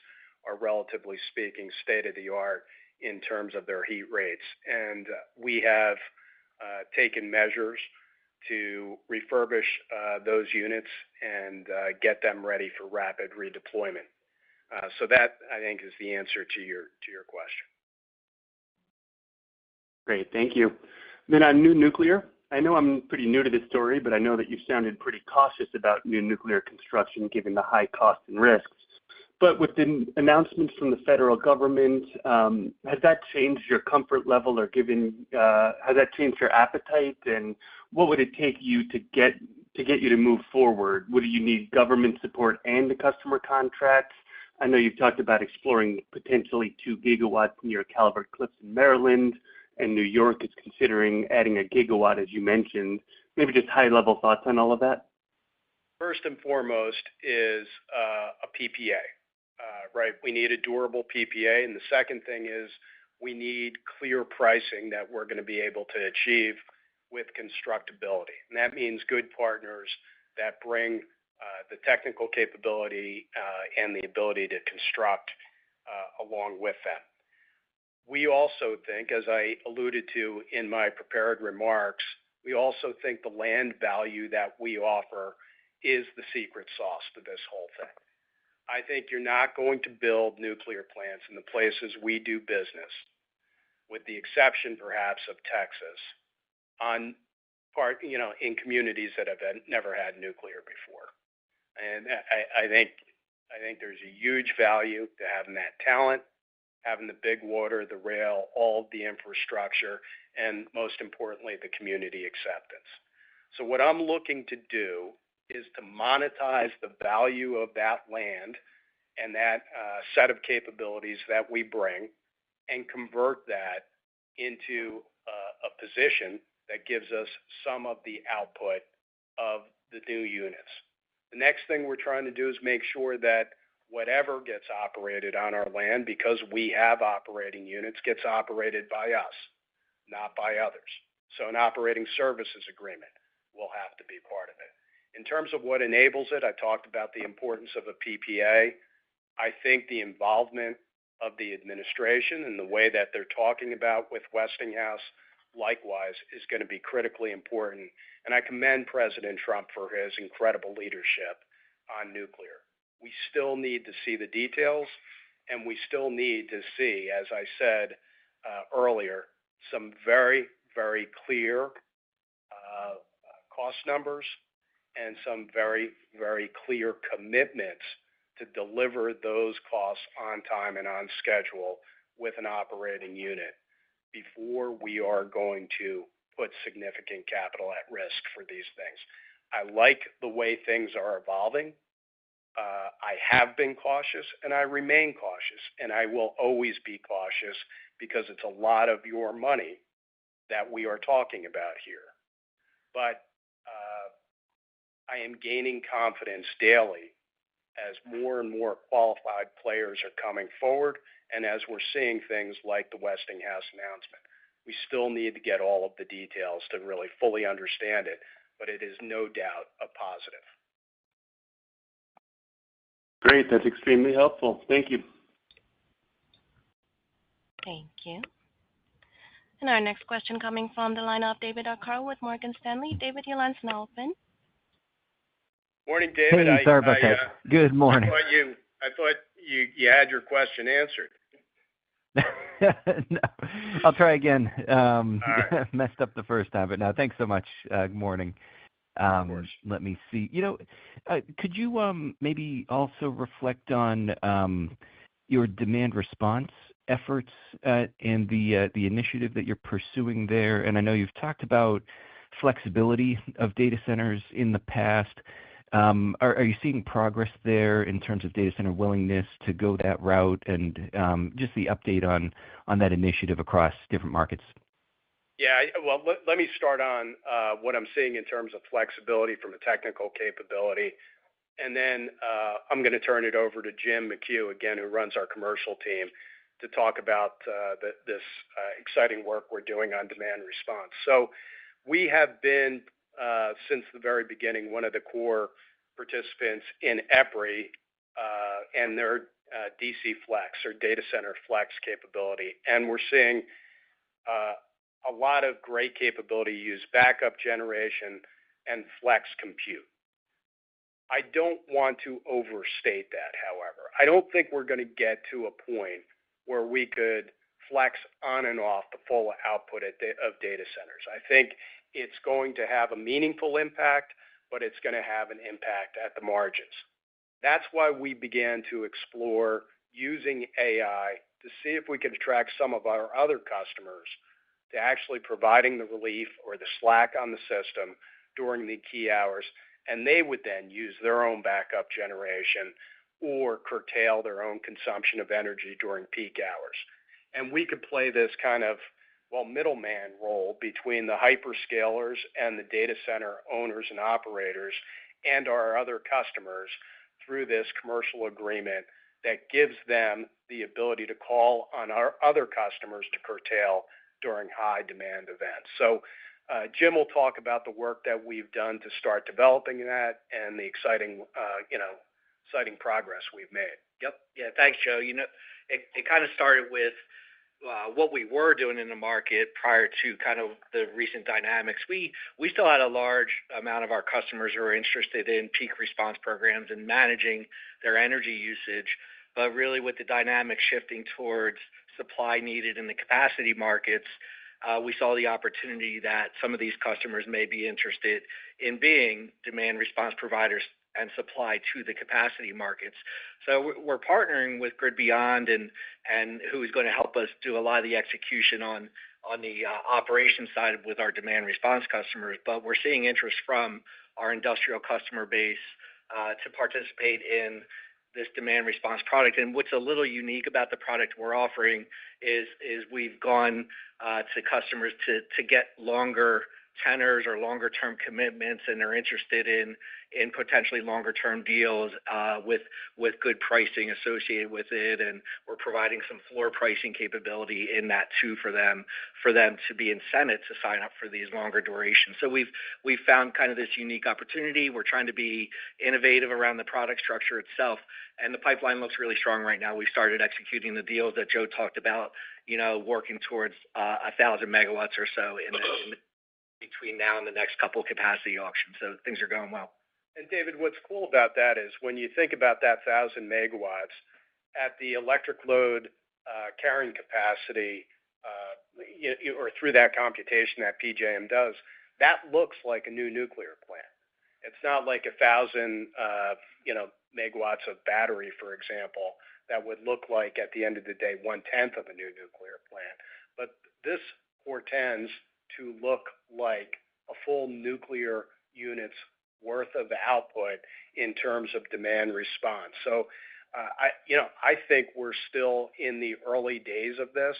Speaker 3: are relatively speaking state-of-the-art in terms of their heat rates. And we have taken measures to refurbish those units and get them ready for rapid redeployment. So that, I think, is the answer to your question.
Speaker 9: Great, thank you. Then on new nuclear, I know I'm pretty new to this story, but I know that you sounded pretty cautious about new nuclear construction given the high costs and risks. But with the announcements from the federal government, has that changed your comfort level, or has that changed your appetite? And what would it take you to get you to move forward? Would you need government support and the customer contracts? I know you've talked about exploring potentially 2 gigawatts near Calvert Cliffs in Maryland, and New York is considering adding a gigawatt, as you mentioned. Maybe just high-level thoughts on all of that?
Speaker 3: First and foremost is a PPA, right? We need a durable PPA. And the second thing is we need clear pricing that we're going to be able to achieve with constructability. And that means good partners that bring the technical capability and the ability to construct along with them. We also think, as I alluded to in my prepared remarks, we also think the land value that we offer is the secret sauce to this whole thing. I think you're not going to build nuclear plants in the places we do business, with the exception perhaps of Texas, in communities that have never had nuclear before. And I think there's a huge value to having that talent, having the big water, the rail, all of the infrastructure, and most importantly, the community acceptance. So what I'm looking to do is to monetize the value of that land and that set of capabilities that we bring and convert that into a position that gives us some of the output of the new units. The next thing we're trying to do is make sure that whatever gets operated on our land, because we have operating units, gets operated by us, not by others. So an operating services agreement will have to be part of it. In terms of what enables it, I talked about the importance of a PPA. I think the involvement of the administration and the way that they're talking about with Westinghouse, likewise, is going to be critically important. And I commend President Trump for his incredible leadership on nuclear. We still need to see the details, and we still need to see, as I said earlier, some very, very clear cost numbers and some very, very clear commitments to deliver those costs on time and on schedule with an operating unit before we are going to put significant capital at risk for these things. I like the way things are evolving. I have been cautious, and I remain cautious, and I will always be cautious because it's a lot of your money that we are talking about here. But I am gaining confidence daily as more and more qualified players are coming forward, and as we're seeing things like the Westinghouse announcement. We still need to get all of the details to really fully understand it, but it is no doubt a positive.
Speaker 9: Great. That's extremely helpful. Thank you.
Speaker 1: Thank you. And our next question coming from the line of David Arcaro with Morgan Stanley. David, your line's now open.
Speaker 3: Morning, David.
Speaker 10: Hey, sorry about that. Good morning.
Speaker 3: I thought you had your question answered.
Speaker 10: No, I'll try again.
Speaker 3: Right.
Speaker 10: Messed up the first time, but no, thanks so much. Good morning. Let me see. Could you maybe also reflect on your demand response efforts and the initiative that you're pursuing there? And I know you've talked about flexibility of data centers in the past. Are you seeing progress there in terms of data center willingness to go that route, and just the update on that initiative across different markets?
Speaker 3: Yeah, well, let me start on what I'm seeing in terms of flexibility from a technical capability. And then I'm going to turn it over to Jim McHugh, again, who runs our commercial team, to talk about this exciting work we're doing on demand response. So we have been, since the very beginning, one of the core participants in EPRI and their DC Flex, or data center flex capability. And we're seeing a lot of great capability to use backup generation and flex compute. I don't want to overstate that, however. I don't think we're going to get to a point where we could flex on and off the full output of data centers. I think it's going to have a meaningful impact, but it's going to have an impact at the margins. That's why we began to explore using AI to see if we could attract some of our other customers to actually providing the relief or the slack on the system during the key hours, and they would then use their own backup generation or curtail their own consumption of energy during peak hours. And we could play this kind of, middleman role between the hyperscalers and the data center owners and operators and our other customers through this commercial agreement that gives them the ability to call on our other customers to curtail during high demand events. So Jim will talk about the work that we've done to start developing that and the exciting progress we've made.
Speaker 8: Yep. Yeah. Thanks, Joe. It kind of started with what we were doing in the market prior to kind of the recent dynamics. We still had a large amount of our customers who are interested in peak response programs and managing their energy usage. But really, with the dynamic shifting towards supply needed in the capacity markets, we saw the opportunity that some of these customers may be interested in being demand response providers and supply to the capacity markets. So we're partnering with Grid Beyond and who is going to help us do a lot of the execution on the operations side with our demand response customers. But we're seeing interest from our industrial customer base to participate in this demand response product. And what's a little unique about the product we're offering is we've gone to customers to get longer tenors or longer term commitments, and they're interested in potentially longer term deals with good pricing associated with it. And we're providing some floor pricing capability in that too for them to be incented to sign up for these longer durations. So we've found kind of this unique opportunity. We're trying to be innovative around the product structure itself, and the pipeline looks really strong right now. We started executing the deals that Joe talked about, working towards 1,000 megawatts or so in between now and the next couple of capacity auctions. So things are going well.
Speaker 3: And David, what's cool about that is when you think about that 1,000 megawatts at the electric load carrying capacity, or through that computation that PJM does, that looks like a new nuclear plant. It's not like 1,000 megawatts of battery, for example, that would look like at the end of the day 1/10 of a new nuclear plant. But this portends to look like a full nuclear unit's worth of output in terms of demand response. So, I think we're still in the early days of this,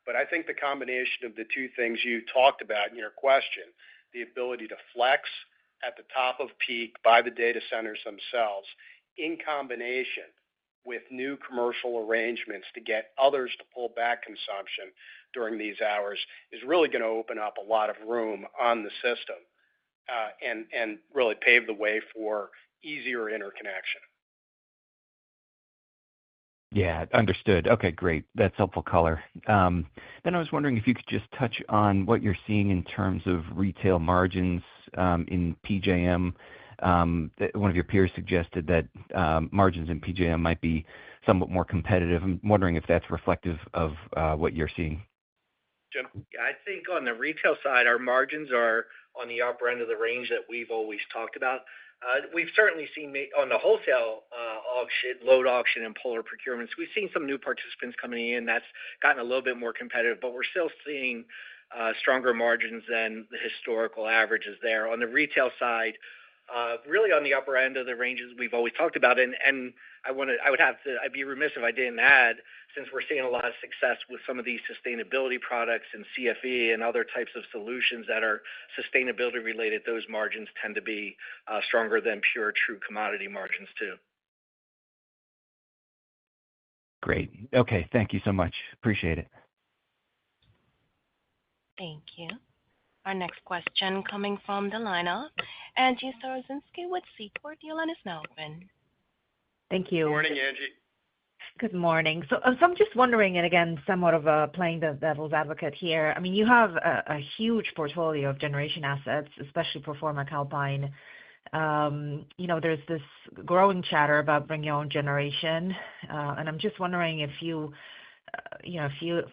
Speaker 3: but I think the combination of the two things you talked about in your question, the ability to flex at the top of peak by the data centers themselves, in combination with new commercial arrangements to get others to pull back consumption during these hours, is really going to open up a lot of room on the system and really pave the way for easier interconnection.
Speaker 10: Yeah, understood. Okay, great. That's helpful color. Then I was wondering if you could just touch on what you're seeing in terms of retail margins in PJM. One of your peers suggested that margins in PJM might be somewhat more competitive. I'm wondering if that's reflective of what you're seeing.
Speaker 3: Jim?
Speaker 8: Yeah, I think on the retail side, our margins are on the upper end of the range that we've always talked about. We've certainly seen on the wholesale load auction and polar procurements, we've seen some new participants coming in. That's gotten a little bit more competitive, but we're still seeing stronger margins than the historical averages there. On the retail side, really on the upper end of the ranges we've always talked about. And I'd be remiss if I didn't add, since we're seeing a lot of success with some of these sustainability products and CFE and other types of solutions that are sustainability related, those margins tend to be stronger than pure true commodity margins too.
Speaker 10: Great. Okay, thank you so much. Appreciate it.
Speaker 1: Thank you. Our next question coming from the line of Angie Storozynski with Seaport. Your line is now open.
Speaker 11: Thank you.
Speaker 3: Good morning, Angie.
Speaker 11: Good morning. So I'm just wondering, and again, somewhat of playing the devil's advocate here. I mean, you have a huge portfolio of generation assets, especially for former Calpine. There's this growing chatter about bringing your own generation, and I'm just wondering if you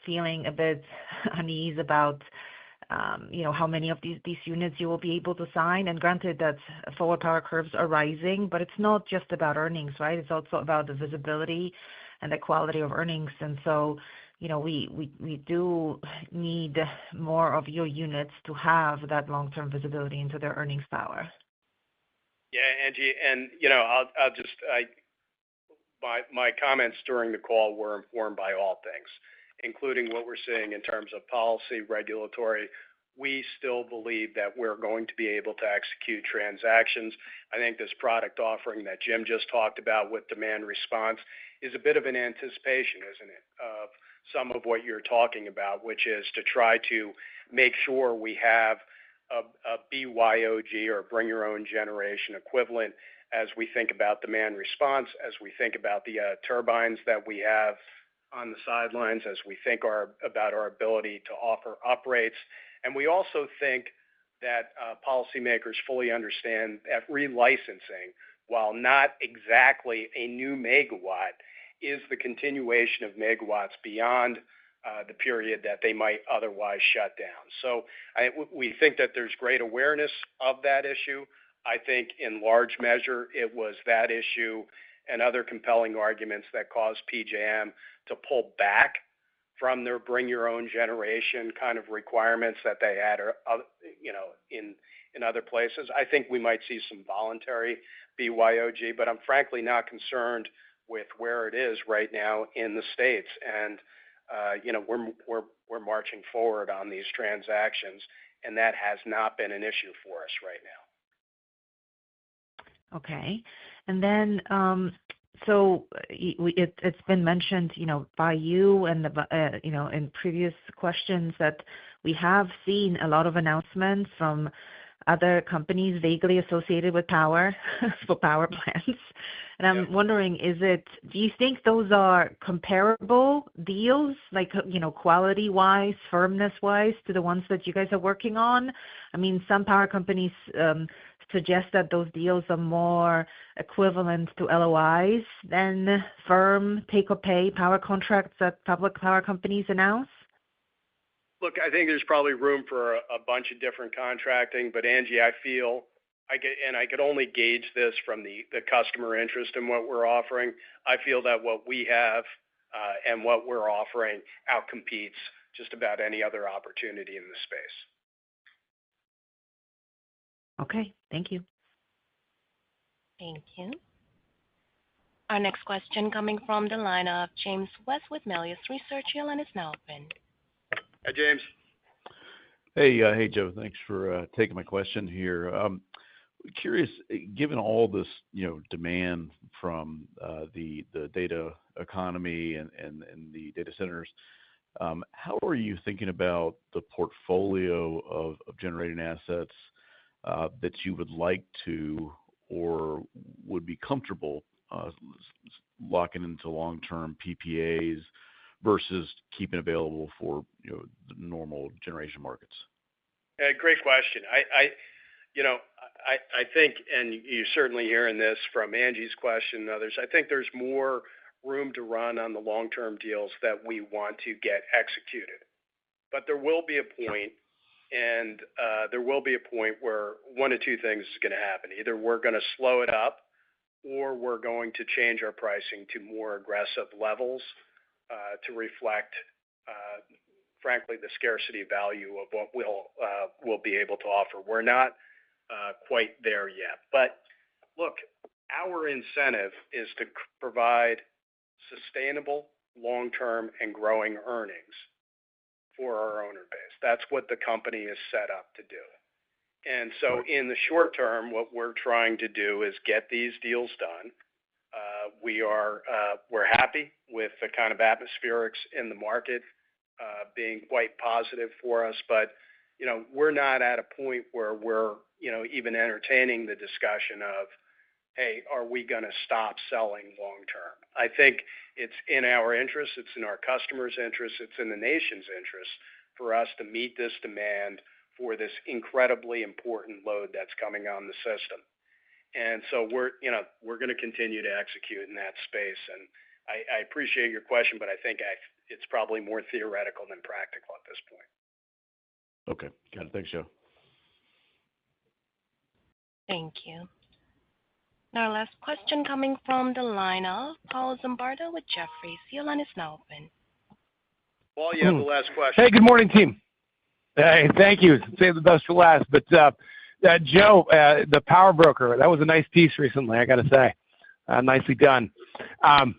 Speaker 11: feeling a bit unease about how many of these units you will be able to sign. And granted that forward power curves are rising, but it's not just about earnings, right? It's also about the visibility and the quality of earnings. And so, we do need more of your units to have that long-term visibility into their earnings power.
Speaker 3: Yeah, Angie, and my comments during the call were informed by all things, including what we're seeing in terms of policy, regulatory. We still believe that we're going to be able to execute transactions. I think this product offering that Jim just talked about with demand response is a bit of an anticipation, isn't it, of some of what you're talking about, which is to try to make sure we have a BYOG, or bring your own generation equivalent, as we think about demand response, as we think about the turbines that we have on the sidelines, as we think about our ability to offer uprates. And we also think that policymakers fully understand that relicensing, while not exactly a new megawatt, is the continuation of megawatts beyond the period that they might otherwise shut down. So we think that there's great awareness of that issue. I think in large measure it was that issue and other compelling arguments that caused PJM to pull back from their bring your own generation kind of requirements that they had, in other places. I think we might see some voluntary BYOG, but I'm frankly not concerned with where it is right now in the states. And we're marching forward on these transactions, and that has not been an issue for us right now.
Speaker 11: Okay. And then, so it's been mentioned, by you and in previous questions, that we have seen a lot of announcements from other companies vaguely associated with power for power plants. And I'm wondering, do you think those are comparable deals, like, quality-wise, firmness-wise, to the ones that you guys are working on? I mean, some power companies suggest that those deals are more equivalent to LOIs than firm take-or-pay power contracts that public power companies announce.
Speaker 3: Look, I think there's probably room for a bunch of different contracting, but Angie, I feel I could only gauge this from the customer interest in what we're offering. I feel that what we have and what we're offering outcompetes just about any other opportunity in the space.
Speaker 11: Okay, thank you.
Speaker 1: Thank you. Our next question coming from the line of James West with Melius Research. Your line is now open.
Speaker 3: Hi, James.
Speaker 12: Hey, Joe. Thanks for taking my question here. Curious, given all this, demand from the data economy and the data centers, how are you thinking about the portfolio of generating assets that you would like to or would be comfortable locking into long-term PPAs versus keeping available for the normal generation markets?
Speaker 3: Great question. I think, and you're certainly hearing this from Angie's question and others, I think there's more room to run on the long-term deals that we want to get executed. But there will be a point, and where one of two things is going to happen. Either we're going to slow it up, or we're going to change our pricing to more aggressive levels to reflect, frankly, the scarcity value of what we'll be able to offer. We're not quite there yet. But look, our incentive is to provide sustainable, long-term, and growing earnings for our owner base. That's what the company is set up to do. And so in the short term, what we're trying to do is get these deals done. We're happy with the kind of atmospherics in the market being quite positive for us, but we're not at a point where we're even entertaining the discussion of, hey, are we going to stop selling long term? I think it's in our interest, it's in our customers' interest, it's in the nation's interest for us to meet this demand for this incredibly important load that's coming on the system. And so we're going to continue to execute in that space. And I appreciate your question, but I think it's probably more theoretical than practical at this point.
Speaker 12: Okay, got it. Thanks, Joe.
Speaker 1: Thank you. Now, last question coming from the line of Paul Zimbardo with Jefferies. Your line is now open.
Speaker 3: Paul, you have the last question.
Speaker 13: Hey, good morning, team. Hey, thank you. Save the best for last. But Joe, the power broker, that was a nice piece recently, I got to say. Nicely done. Um,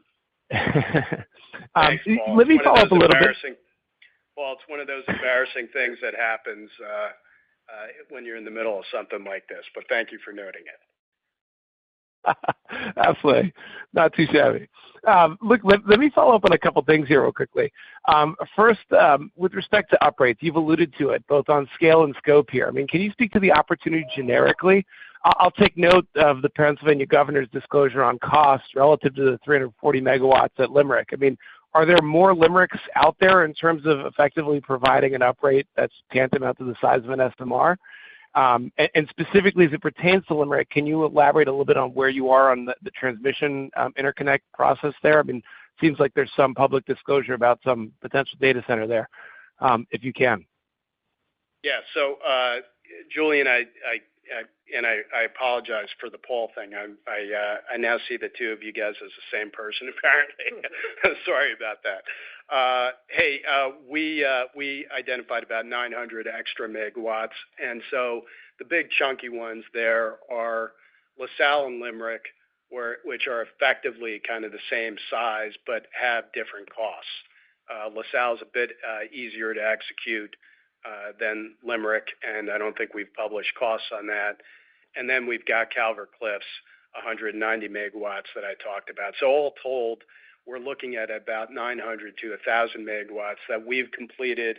Speaker 3: Thanks, Paul.
Speaker 13: Let me follow up a little bit.
Speaker 3: Paul, it's one of those embarrassing things that happens when you're in the middle of something like this. But thank you for noting it.
Speaker 13: Absolutely. Not too shabby. Look, let me follow up on a couple things here real quickly. First, with respect to uprates, you've alluded to it, both on scale and scope here. I mean, can you speak to the opportunity generically? I'll take note of the Pennsylvania governor's disclosure on cost relative to the 340 megawatts at Limerick. I mean, are there more Limericks out there in terms of effectively providing an uprate that's tantamount to the size of an SMR? And specifically as it pertains to Limerick, can you elaborate a little bit on where you are on the transmission interconnect process there? I mean, it seems like there's some public disclosure about some potential data center there, if you can.
Speaker 3: Yeah. So, Julian, I apologize for the Paul thing. I now see the two of you guys as the same person, apparently. Sorry about that. Hey, we identified about 900 extra megawatts, and so the big chunky ones there are LaSalle and Limerick, which are effectively kind of the same size but have different costs. LaSalle is a bit easier to execute than Limerick, and I don't think we've published costs on that. And then we've got Calvert Cliffs, 190 megawatts that I talked about. So all told, we're looking at about 900 to 1,000 megawatts that we've completed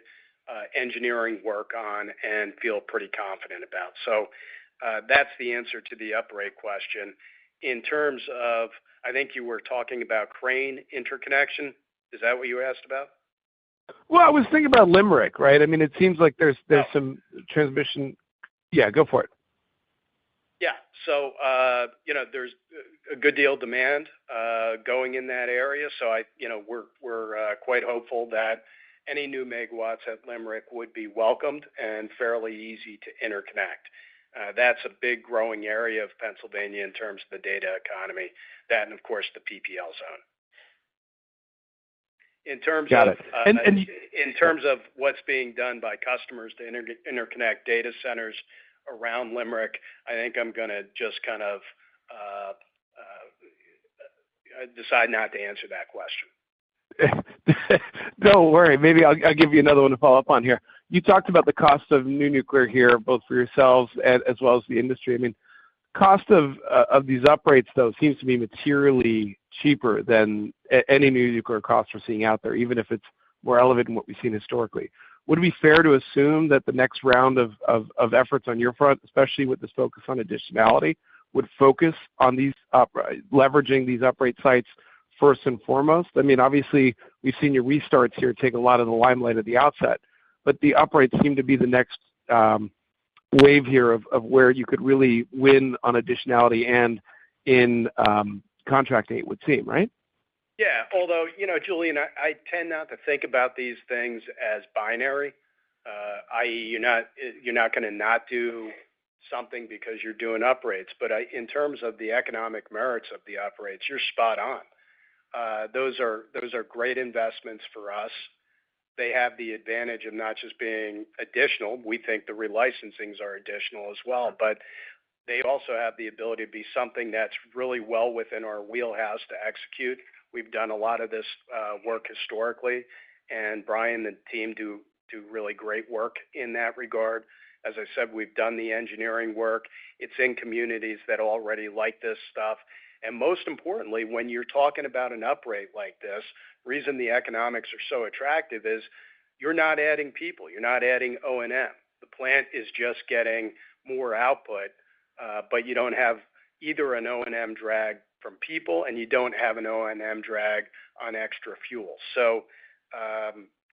Speaker 3: engineering work on and feel pretty confident about. So that's the answer to the uprate question. In terms of, I think you were talking about crane interconnection. Is that what you asked about?
Speaker 13: Well, I was thinking about Limerick, right? I mean, it seems like there's some transmission. Yeah, go for it.
Speaker 3: Yeah. So, there's a good deal of demand going in that area. So we're quite hopeful that any new megawatts at Limerick would be welcomed and fairly easy to interconnect. That's a big growing area of Pennsylvania in terms of the data economy. That and of course the PPL zone. In terms of what's being done by customers to interconnect data centers around Limerick, I think I'm going to just kind of decide not to answer that question.
Speaker 13: Don't worry. Maybe I'll give you another one to follow up on here. You talked about the cost of new nuclear here, both for yourselves and as well as the industry. I mean, cost of these uprates, though, seems to be materially cheaper than any new nuclear costs we're seeing out there, even if it's more elevated than what we've seen historically. Would it be fair to assume that the next round of efforts on your front, especially with this focus on additionality, would focus on these leveraging these uprate sites first and foremost? I mean, obviously, we've seen your restarts here take a lot of the limelight at the outset, but the uprates seem to be the next wave here of where you could really win on additionality and in contracting, it would seem, right?
Speaker 3: Yeah, although, Julian, I tend not to think about these things as binary, i.e. you're not going to not do something because you're doing uprates. But in terms of the economic merits of the uprates, you're spot on. Those are great investments for us. They have the advantage of not just being additional. We think the relicensings are additional as well, but they also have the ability to be something that's really well within our wheelhouse to execute. We've done a lot of this work historically, and Brian and the team do really great work in that regard. As I said, we've done the engineering work. It's in communities that already like this stuff. And most importantly, when you're talking about an uprate like this, reason the economics are so attractive is you're not adding people. You're not adding O&M. The plant is just getting more output, but you don't have either an O&M drag from people, and you don't have an O&M drag on extra fuel. So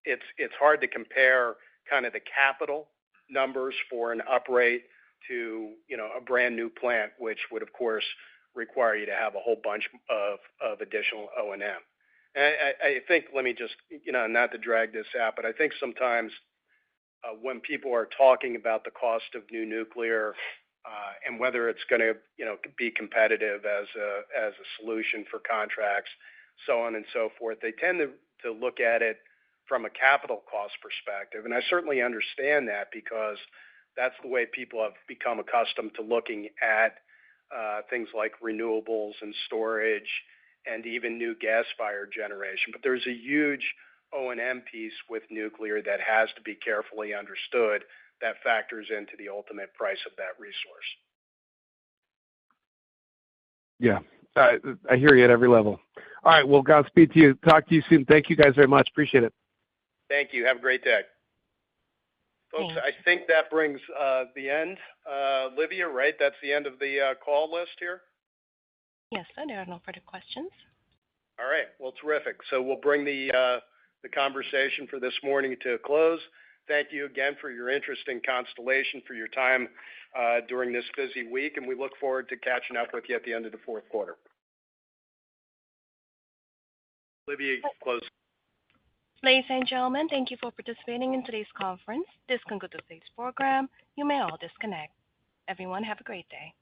Speaker 3: it's hard to compare kind of the capital numbers for an uprate to a brand new plant, which would of course require you to have a whole bunch of additional O&M. And I think, let me just not to drag this out, but I think sometimes when people are talking about the cost of new nuclear and whether it's going to be competitive as a solution for contracts, so on and so forth, they tend to look at it from a capital cost perspective. And I certainly understand that because that's the way people have become accustomed to looking at things like renewables and storage and even new gas-fired generation. But there's a huge O&M piece with nuclear that has to be carefully understood that factors into the ultimate price of that resource.
Speaker 13: Yeah, I hear you at every level. All right, well, Godspeed to you. Talk to you soon. Thank you guys very much. Appreciate it.
Speaker 3: Thank you. Have a great day. Folks, I think that brings the end. Livia, right? That's the end of the call list here?
Speaker 1: Yes, sir. There are no further questions.
Speaker 3: All right. Well, terrific. So we'll bring the conversation for this morning to a close. Thank you again for your interest in Constellation, for your time during this busy week, and we look forward to catching up with you at the end of the fourth quarter. Livia, close.
Speaker 1: Ladies and gentlemen, thank you for participating in today's conference. This concludes today's program. You may all disconnect. Everyone, have a great day.